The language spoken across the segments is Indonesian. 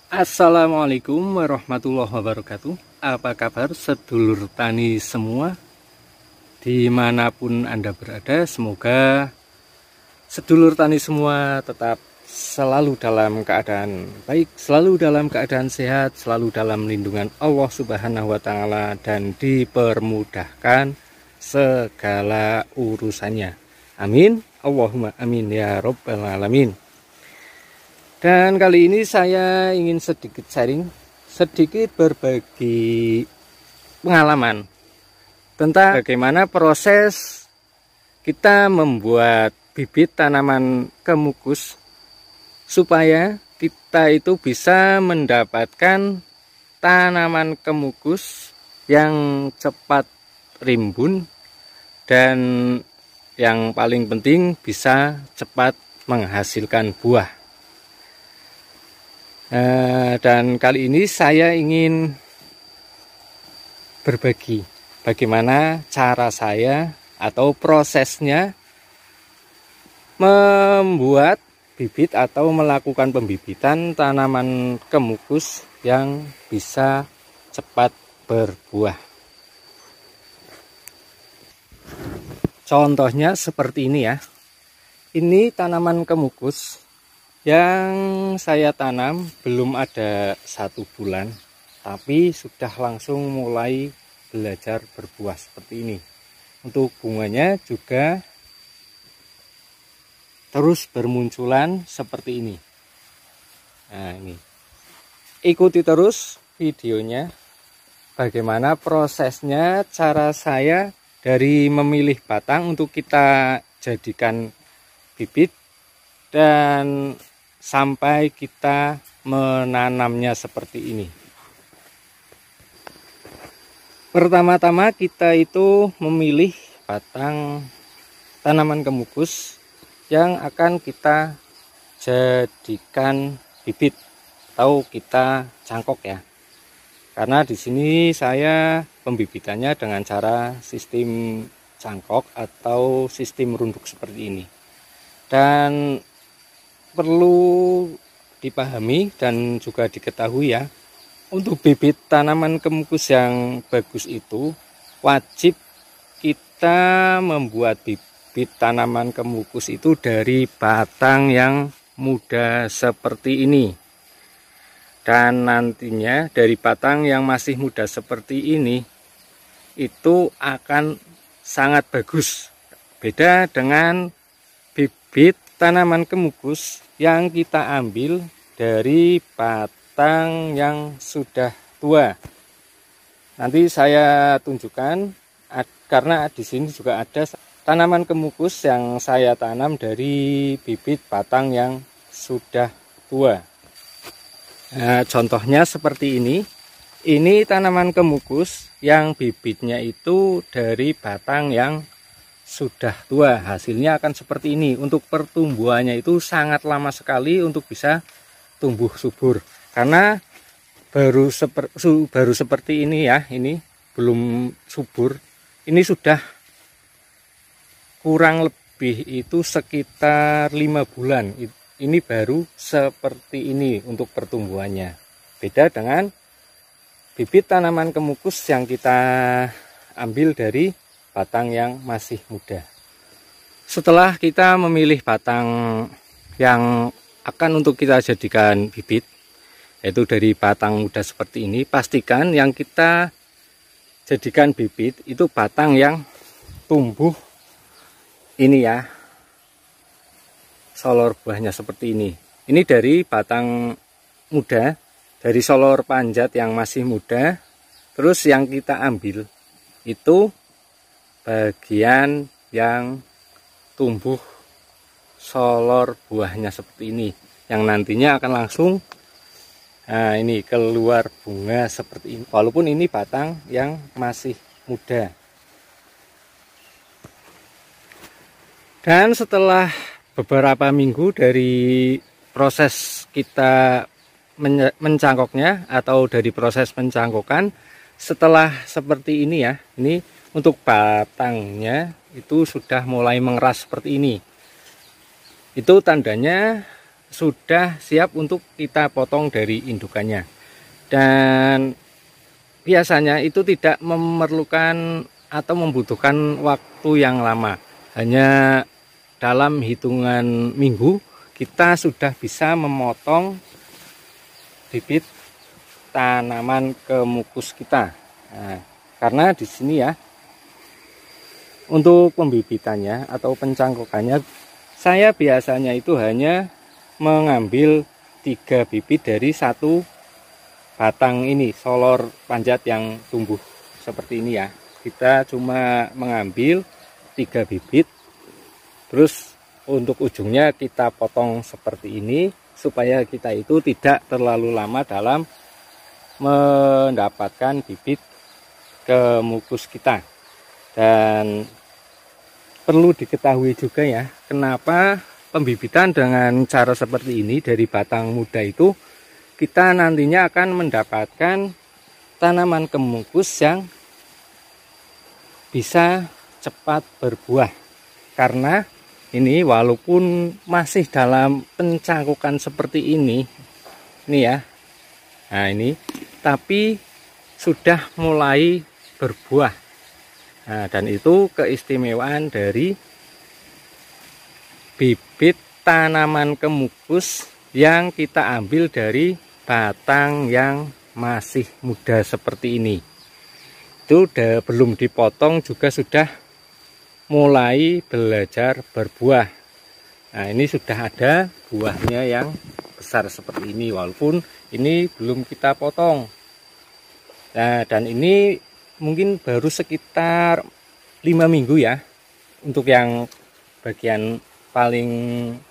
Assalamualaikum warahmatullahi wabarakatuh. Apa kabar sedulur tani semua dimanapun Anda berada? Semoga sedulur tani semua tetap selalu dalam keadaan baik, selalu dalam keadaan sehat, selalu dalam lindungan Allah Subhanahu wa Ta'ala, dan dipermudahkan segala urusannya. Amin, Allahumma amin ya Rabbal alamin. Dan kali ini saya ingin sedikit sharing, sedikit berbagi pengalaman tentang bagaimana proses kita membuat bibit tanaman kemukus supaya kita itu bisa mendapatkan tanaman kemukus yang cepat rimbun dan yang paling penting bisa cepat menghasilkan buah. Dan kali ini saya ingin berbagi bagaimana cara saya atau prosesnya membuat bibit atau melakukan pembibitan tanaman kemukus yang bisa cepat berbuah. Contohnya seperti ini ya. Ini tanaman kemukus yang saya tanam belum ada 1 bulan, tapi sudah langsung mulai belajar berbuah seperti ini. Untuk bunganya juga terus bermunculan seperti ini. Nah, ini ikuti terus videonya bagaimana prosesnya, cara saya dari memilih batang untuk kita jadikan bibit dan sampai kita menanamnya seperti ini. Pertama-tama kita itu memilih batang tanaman kemukus yang akan kita jadikan bibit atau kita cangkok ya. Karena di sini saya pembibitannya dengan cara sistem cangkok atau sistem runduk seperti ini. Dan perlu dipahami dan juga diketahui ya, untuk bibit tanaman kemukus yang bagus itu wajib kita membuat bibit tanaman kemukus itu dari batang yang muda seperti ini. Dan nantinya dari batang yang masih muda seperti ini itu akan sangat bagus. Beda dengan bibit tanaman kemukus yang kita ambil dari batang yang sudah tua. Nanti saya tunjukkan, karena di sini juga ada tanaman kemukus yang saya tanam dari bibit batang yang sudah tua. Nah, contohnya seperti ini. Ini tanaman kemukus yang bibitnya itu dari batang yang sudah tua, hasilnya akan seperti ini. Untuk pertumbuhannya itu sangat lama sekali untuk bisa tumbuh subur, karena baru seperti ini ya, ini belum subur. Ini sudah kurang lebih itu sekitar 5 bulan, ini baru seperti ini untuk pertumbuhannya. Beda dengan bibit tanaman kemukus yang kita ambil dari batang yang masih muda. Setelah kita memilih batang yang akan untuk kita jadikan bibit, yaitu dari batang muda seperti ini, pastikan yang kita jadikan bibit itu batang yang tumbuh ini ya, solor buahnya seperti ini. Ini dari batang muda, dari solor panjat yang masih muda. Terus yang kita ambil itu bagian yang tumbuh solor buahnya seperti ini, yang nantinya akan langsung ini keluar bunga seperti ini, walaupun ini batang yang masih muda. Dan setelah beberapa minggu dari proses kita mencangkoknya atau dari proses pencangkokan, setelah seperti ini ya, ini untuk batangnya itu sudah mulai mengeras seperti ini. Itu tandanya sudah siap untuk kita potong dari indukannya. Dan biasanya itu tidak memerlukan atau membutuhkan waktu yang lama, hanya dalam hitungan minggu kita sudah bisa memotong bibit tanaman kemukus kita. Nah, karena di sini ya, untuk pembibitannya atau pencangkokannya, saya biasanya itu hanya mengambil 3 bibit dari satu batang ini, solor panjat yang tumbuh seperti ini ya. Kita cuma mengambil 3 bibit, terus untuk ujungnya kita potong seperti ini, supaya kita itu tidak terlalu lama dalam mendapatkan bibit kemukus kita. Dan perlu diketahui juga ya, kenapa pembibitan dengan cara seperti ini dari batang muda itu, kita nantinya akan mendapatkan tanaman kemukus yang bisa cepat berbuah. Karena ini walaupun masih dalam pencangkukan seperti ini ya, nah ini, tapi sudah mulai berbuah. Nah, dan itu keistimewaan dari bibit tanaman kemukus yang kita ambil dari batang yang masih muda seperti ini. Itu udah belum dipotong juga sudah mulai belajar berbuah. Nah, ini sudah ada buahnya yang besar seperti ini, walaupun ini belum kita potong. Nah, dan ini mungkin baru sekitar 5 minggu ya, untuk yang bagian paling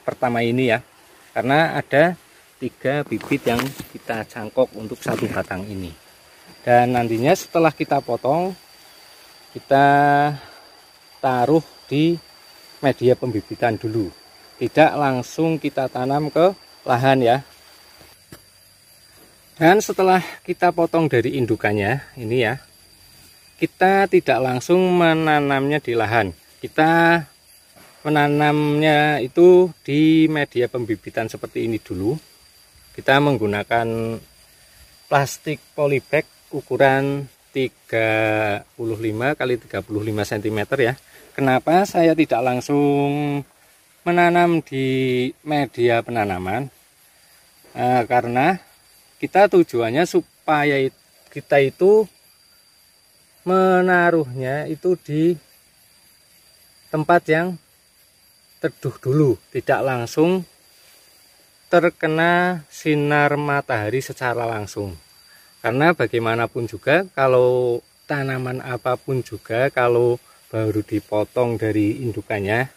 pertama ini ya, karena ada 3 bibit yang kita cangkok untuk satu batang ini. Dan nantinya setelah kita potong, kita taruh di media pembibitan dulu, tidak langsung kita tanam ke lahan ya. Dan setelah kita potong dari indukannya ini ya, kita tidak langsung menanamnya di lahan, kita menanamnya itu di media pembibitan seperti ini dulu. Kita menggunakan plastik polybag ukuran 35 x 35 cm ya. Kenapa saya tidak langsung menanam di media penanaman? Karena kita tujuannya supaya kita itu menaruhnya itu di tempat yang teduh dulu, tidak langsung terkena sinar matahari secara langsung. Karena bagaimanapun juga, kalau tanaman apapun juga, kalau baru dipotong dari indukannya,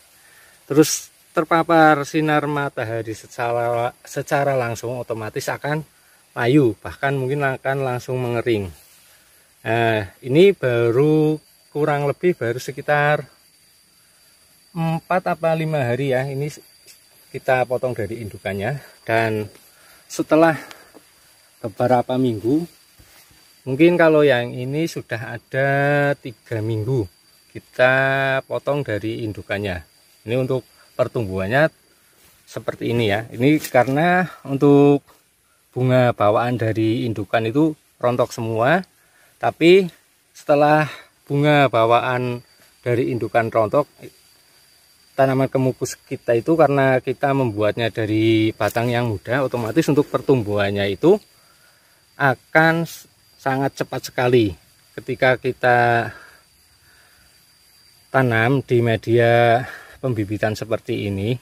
terus terpapar sinar matahari secara langsung, otomatis akan layu, bahkan mungkin akan langsung mengering. Nah, ini baru kurang lebih baru sekitar 4 apa 5 hari ya, ini kita potong dari indukannya. Dan setelah beberapa minggu, mungkin kalau yang ini sudah ada 3 minggu, kita potong dari indukannya. Ini untuk pertumbuhannya seperti ini ya. Ini karena untuk bunga bawaan dari indukan itu rontok semua, tapi setelah bunga bawaan dari indukan rontok, tanaman kemukus kita itu karena kita membuatnya dari batang yang muda, otomatis untuk pertumbuhannya itu akan sangat cepat sekali ketika kita tanam di media pembibitan seperti ini.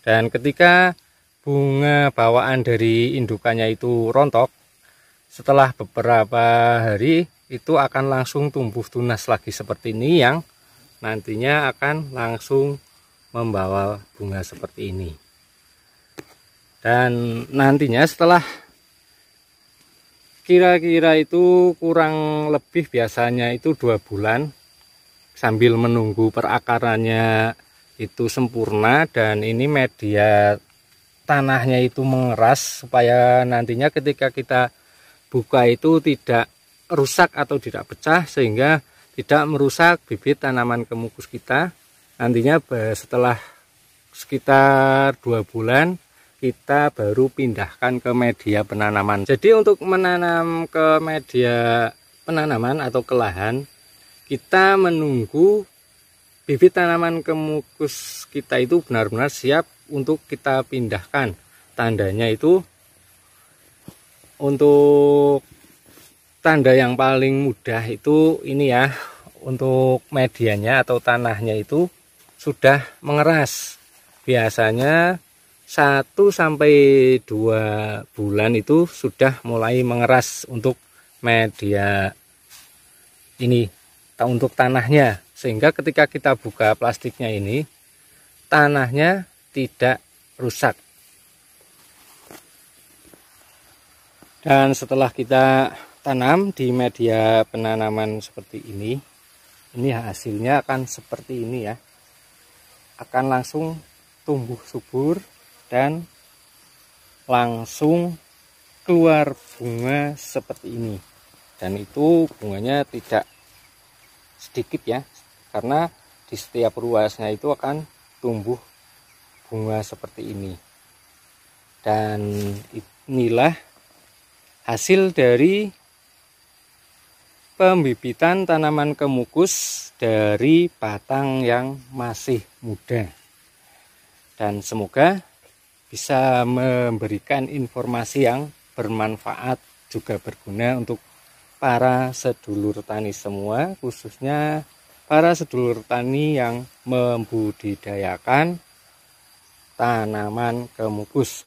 Dan ketika bunga bawaan dari indukannya itu rontok, setelah beberapa hari itu akan langsung tumbuh tunas lagi seperti ini, yang nantinya akan langsung membawa bunga seperti ini. Dan nantinya setelah kira-kira itu kurang lebih biasanya itu 2 bulan, sambil menunggu perakarannya itu sempurna dan ini media tanahnya itu mengeras, supaya nantinya ketika kita buka itu tidak rusak atau tidak pecah, sehingga tidak merusak bibit tanaman kemukus kita. Nantinya setelah sekitar 2 bulan kita baru pindahkan ke media penanaman. Jadi untuk menanam ke media penanaman atau ke lahan, kita menunggu bibit tanaman kemukus kita itu benar-benar siap untuk kita pindahkan. Tandanya itu, untuk tanda yang paling mudah itu ini ya, untuk medianya atau tanahnya itu sudah mengeras. Biasanya 1-2 bulan itu sudah mulai mengeras untuk media ini, untuk tanahnya, sehingga ketika kita buka plastiknya ini, tanahnya tidak rusak. Dan setelah kita tanam di media penanaman seperti ini hasilnya akan seperti ini ya, akan langsung tumbuh subur dan langsung keluar bunga seperti ini. Dan itu bunganya tidak sedikit ya, karena di setiap ruasnya itu akan tumbuh bunga seperti ini. Dan inilah hasil dari pembibitan tanaman kemukus dari batang yang masih muda. Dan semoga bisa memberikan informasi yang bermanfaat, juga berguna untuk para sedulur tani semua, khususnya para sedulur tani yang membudidayakan tanaman kemukus.